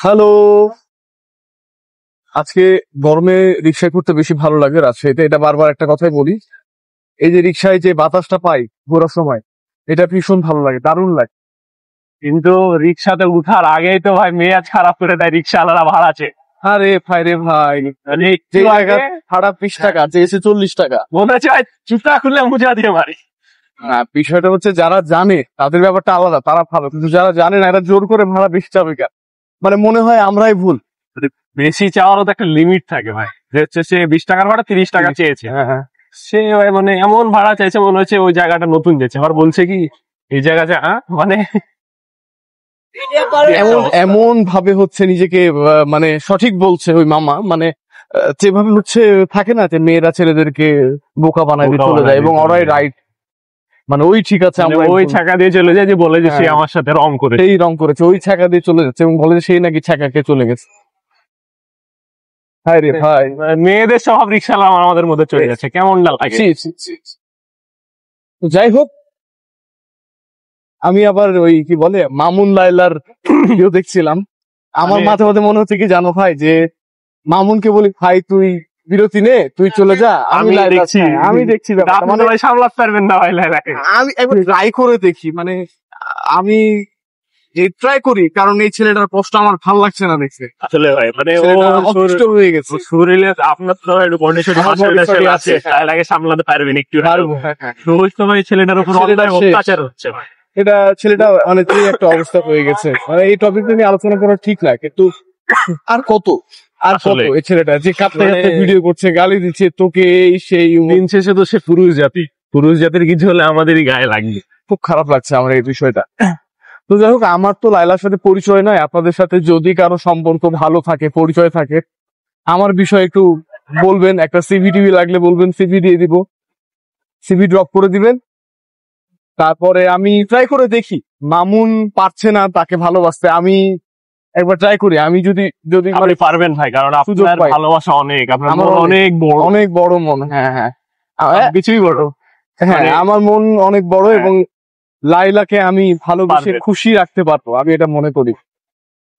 Hello. আজকে গরমে রিক্সায় করতে বেশি ভালো লাগে রাজশাহীতে, এটা বারবার একটা কথাই বলি। এই যে রিক্সায় যে বাতাসটা পাই ঘোরার সময়, এটা ভীষণ ভালো লাগে, দারুণ লাগে। কিন্তু রিক্সাতে উঠার আগেই তো ভাই মেজাজ খারাপ করে দেয় রিক্সাওয়ালারা ভাড়াছে। আরে ভাই রে ভাই, মানে যে একটু জায়গা আগে ভাড়া 20 টাকা, চেয়েছে 40 টাকা। মনে হচ্ছে ভাই জুতা খুলে মুজা দিয়ে মারি। বিষয়টা হচ্ছে যারা জানে তাদের ব্যাপারটা আলাদা, তারা ভালো, কিন্তু যারা জানে না এরা জোর করে ভাড়া বেশি চাবে কেন? মানে মনে হয় আমরাই ভুল। বেশি চাওয়ারও তো একটা লিমিট থাকে ভাই, যে হচ্ছে সে 20 টাকার ভাড়া 30 টাকা চেয়েছে। হ্যাঁ, সে ভাই মানে এমন ভাড়া চাইছে মনে হচ্ছে ওই জায়গাটা নতুন যেছে, আবার বলছে কি এই জায়গা যা মানে এমন এমন ভাবে হচ্ছে নিজেকে মানে সঠিক বলছে ওই মামা, মানে যেভাবে হচ্ছে থাকে না যে মেয়েরা ছেলেদেরকে বোকা বানায় দিয়ে বোকা চলে যায় বানায় এবং দিয়ে চলে ওরাই যায়। রাইট, মানে ওই ঠিক আছে মানে আমরা ওই ছাকা দিয়ে চলে যায়, যে বলে যে সে হ্যাঁ। আমার সাথে রং করে। সেই রং করেছে, ওই ছাকা দিয়ে চলে যাচ্ছে এবং বলে যে সেই নাকি ছাকাকে চলে গেছে। হায় রে ভাই, মেয়েদের স্বভাব রিক্সাওয়ালা আমাদের মধ্যে চলে যাচ্ছে, কেমন না লাগে। ছি, ছি, ছি, ছি। তো যাই হোক, আমি আবার ওই কি বলে মামুন লায়লার ভিডিও দেখছিলাম। আমার মানে- মাঝে মাঝে মনে হচ্ছে কি জানো ভাই, যে মামুনকে বলি ভাই তুই বিরতি নে, তুই চলে যা, আমি লায়লা দেখছি আমি দেখছি ব্যাপারটা। আপনি মানে তো ভাই সামলাতে পারবেন না ভাই লাইলাকে। আমি একবার ট্রাই করে দেখি, মানে আমি ট্রাই করি, কারণ এই ছেলেটার কষ্ট আমার ভালো লাগছে না দেখতে। আসলে ভাই মানে ছেলেটা অসুস্থ হয়ে গেছে। শরীরে আপনার তো একটু কন্ডিশন আমার condition আছে। লাইলাকে সামলাতে পারবেন একটু। পারবো, হ্যাঁ, হ্যাঁ। রোজ তো ভাই ছেলেটার উপর ছেলেটা অন্যায় শেষ। অত্যাচার হচ্ছে ভাই। এটা ছেলেটা মানে যে একটা অবস্থা হয়ে গেছে, মানে এই টপিক নিয়ে আলোচনা করা ঠিক না, কিন্তু আর কত আর কত আসলে। এই ছেলেটা যে কাঁপতে মানে- কাঁপতে ভিডিও করছে, গালি দিচ্ছে তোকে, এই সেই দিন শেষে তো সে পুরুষ জাতি, পুরুষ জাতির কিছু হলে আমাদেরই গায়ে লাগবে। খুব খারাপ লাগছে আমার এই বিষয়টা। তো যাই হোক, আমার তো লায়লার সাথে পরিচয় নয়, আপনাদের সাথে যদি কারো সম্পর্ক ভালো থাকে, পরিচয় থাকে, আমার বিষয়ে একটু বলবেন, একটা সিভি টিভি লাগলে বলবেন, সিভি দিয়ে দিব, সিভি ড্রপ করে দিবেন। তারপরে আমি ট্রাই করে দেখি, মামুন পারছে না তাকে ভালোবাসতে, আমি একবার ট্রাই করি, আমি যদি যদি মানে আপনি পারবেন ভাই, কারণ সুযোগ আপনার পাই। ভালোবাসা অনেক, আপনার আমার মন অনেক বড়, অনেক বড় মন, হ্যাঁ হ্যাঁ কিছুই বড়। হ্যাঁ, মানে- আমার মন অনেক বড় হ্যাঁ। এবং লাইলাকে আমি ভালোবেসে পারবেন। খুশি রাখতে পারবো, আমি এটা মনে করি।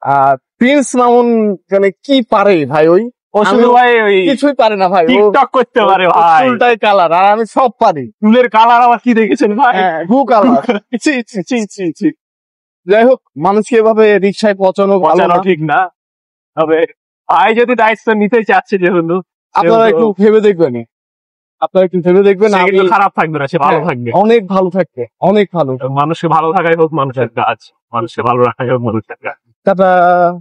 আর প্রিন্স মামুন মানে কি পারে ভাই, ওই ও শুধু ভাই ওই কিছুই পারে না ভাই, ও টিকটক করতে পারে ভাই। চুলটাই কালার, আর আমি সব পারি। চুলের কালার আবার কি দেখেছেন ভাই? হ্যাঁ, গু কালার। ছি ছি ছি ছি ছি। যাই হোক, মানুষকে এভাবে রিক্সায় পচানো ভালো বাঁচানো না। ঠিক না। তবে ভাই যদি দায়িত্ব নিতে চাচ্ছে যেহেতু, আপনারা সেহেতু- একটু ভেবে দেখবেন, আপনারা একটু ভেবে দেখবেন। সে আমি কিন্তু খারাপ থাকবে না, সে ভালো হ্যাঁ, থাকবে। অনেক ভালো থাকবে, অনেক ভালো। মানুষকে ভালো থাকাই হোক মানুষের কাজ, মানুষকে ভালো রাখাই হোক মানুষের কাজ। টাটা।